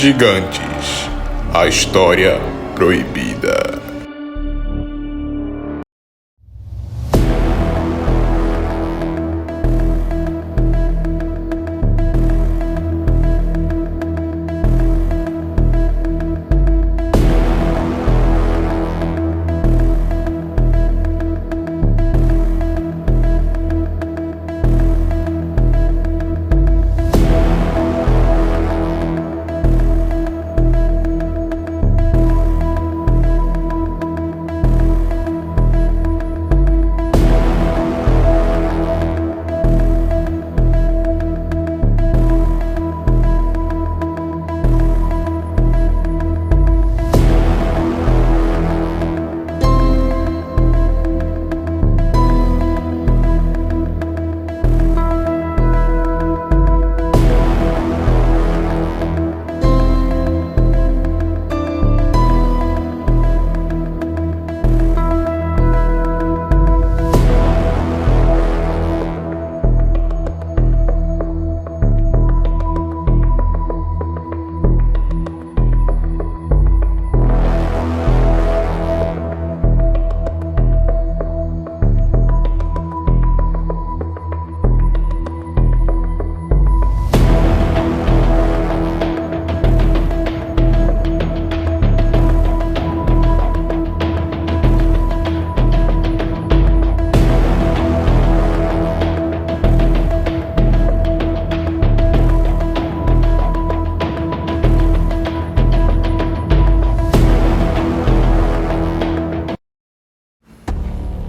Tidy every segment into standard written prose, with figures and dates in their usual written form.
Gigantes, a história proibida.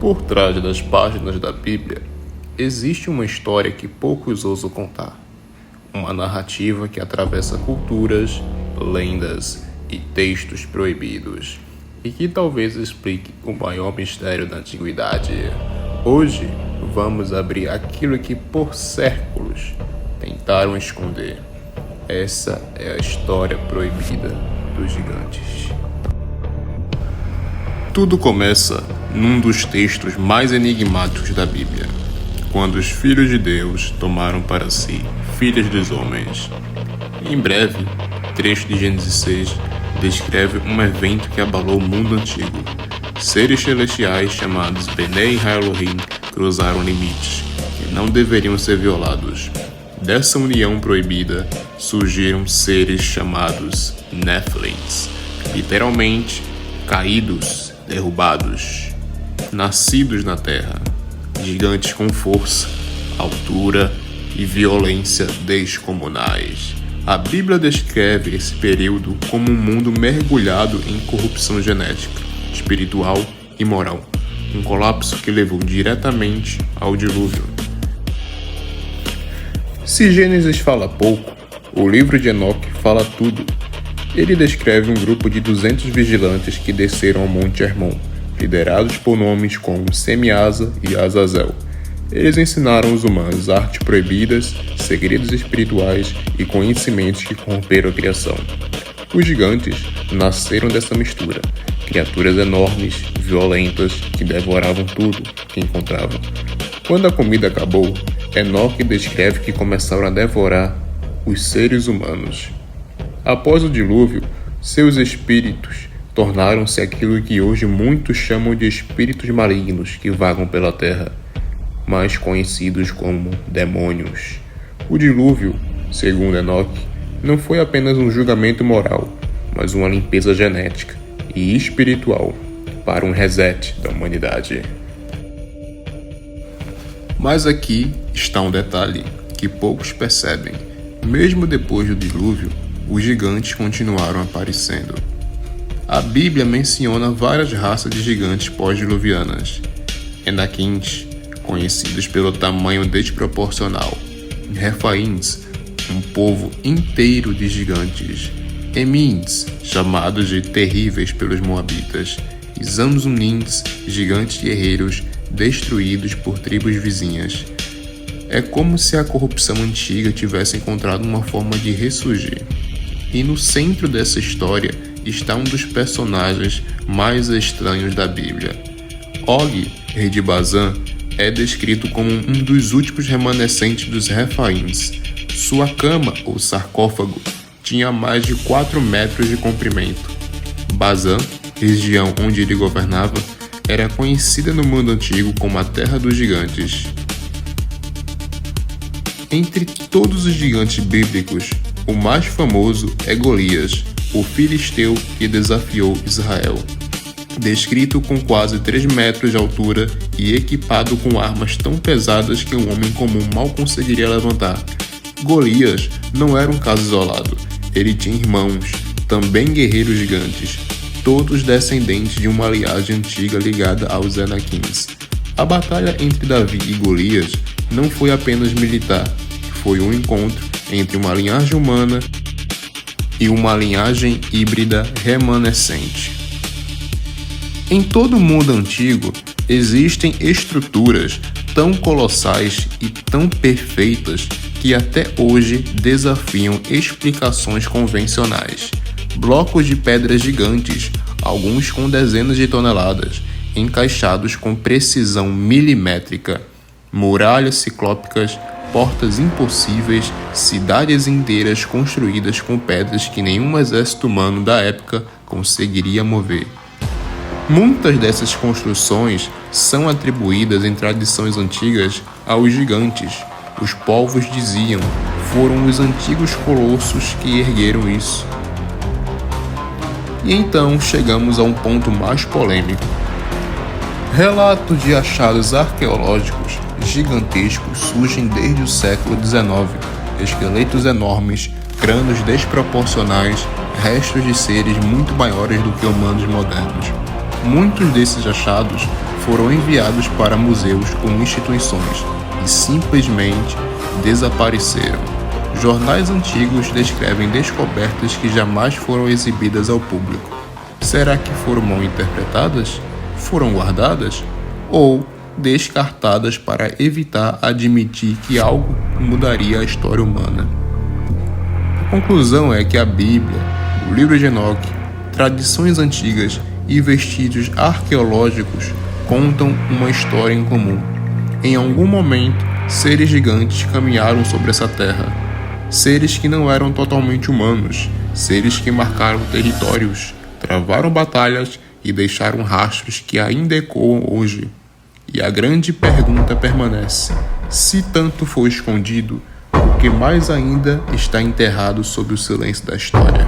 Por trás das páginas da Bíblia, existe uma história que poucos ousam contar. Uma narrativa que atravessa culturas, lendas e textos proibidos, e que talvez explique o maior mistério da antiguidade. Hoje, vamos abrir aquilo que por séculos tentaram esconder. Essa é a história proibida dos gigantes. Tudo começa num dos textos mais enigmáticos da Bíblia, quando os filhos de Deus tomaram para si filhas dos homens. Em breve, o trecho de Gênesis 6 descreve um evento que abalou o mundo antigo. Seres celestiais chamados Bené e Elohim cruzaram limites que não deveriam ser violados. Dessa união proibida surgiram seres chamados Nephilims, literalmente caídos, derrubados, nascidos na terra, gigantes com força, altura e violência descomunais. A Bíblia descreve esse período como um mundo mergulhado em corrupção genética, espiritual e moral, um colapso que levou diretamente ao dilúvio. Se Gênesis fala pouco, o livro de Enoque fala tudo. Ele descreve um grupo de 200 vigilantes que desceram ao Monte Hermon, liderados por nomes como Semiasa e Azazel. Eles ensinaram os humanos artes proibidas, segredos espirituais e conhecimentos que corromperam a criação. Os gigantes nasceram dessa mistura, criaturas enormes, violentas, que devoravam tudo que encontravam. Quando a comida acabou, Enoque descreve que começaram a devorar os seres humanos. Após o dilúvio, seus espíritos tornaram-se aquilo que hoje muitos chamam de espíritos malignos que vagam pela terra, mais conhecidos como demônios. O dilúvio, segundo Enoque, não foi apenas um julgamento moral, mas uma limpeza genética e espiritual para um reset da humanidade. Mas aqui está um detalhe que poucos percebem. Mesmo depois do dilúvio, os gigantes continuaram aparecendo. A Bíblia menciona várias raças de gigantes pós-diluvianas. Enaquins, conhecidos pelo tamanho desproporcional. Refaíns, um povo inteiro de gigantes. Emins, chamados de terríveis pelos moabitas. E Zamzumins, gigantes guerreiros destruídos por tribos vizinhas. É como se a corrupção antiga tivesse encontrado uma forma de ressurgir. E no centro dessa história está um dos personagens mais estranhos da Bíblia. Og, rei de Bazã, é descrito como um dos últimos remanescentes dos Refaíns. Sua cama ou sarcófago tinha mais de 4 metros de comprimento. Bazan, região onde ele governava, era conhecida no mundo antigo como a Terra dos Gigantes. Entre todos os gigantes bíblicos, o mais famoso é Golias, o filisteu que desafiou Israel. Descrito com quase 3 metros de altura e equipado com armas tão pesadas que um homem comum mal conseguiria levantar. Golias não era um caso isolado. Ele tinha irmãos, também guerreiros gigantes, todos descendentes de uma linhagem antiga ligada aos Anaquins. A batalha entre Davi e Golias não foi apenas militar, foi um encontro entre uma linhagem humana e uma linhagem híbrida remanescente. Em todo o mundo antigo, existem estruturas tão colossais e tão perfeitas que até hoje desafiam explicações convencionais. Blocos de pedras gigantes, alguns com dezenas de toneladas, encaixados com precisão milimétrica. Muralhas ciclópicas, portas impossíveis, cidades inteiras construídas com pedras que nenhum exército humano da época conseguiria mover. Muitas dessas construções são atribuídas em tradições antigas aos gigantes. Os povos diziam, foram os antigos colossos que ergueram isso. E então chegamos a um ponto mais polêmico. Relatos de achados arqueológicos gigantescos surgem desde o século XIX. Esqueletos enormes, crânios desproporcionais, restos de seres muito maiores do que humanos modernos. Muitos desses achados foram enviados para museus ou instituições e simplesmente desapareceram. Jornais antigos descrevem descobertas que jamais foram exibidas ao público. Será que foram mal interpretadas? Foram guardadas? Ou descartadas para evitar admitir que algo mudaria a história humana? A conclusão é que a Bíblia, o livro de Enoque, tradições antigas e vestígios arqueológicos contam uma história em comum. Em algum momento, seres gigantes caminharam sobre essa terra. Seres que não eram totalmente humanos, seres que marcaram territórios, travaram batalhas e deixaram rastros que ainda ecoam hoje. E a grande pergunta permanece: se tanto foi escondido, o que mais ainda está enterrado sob o silêncio da história?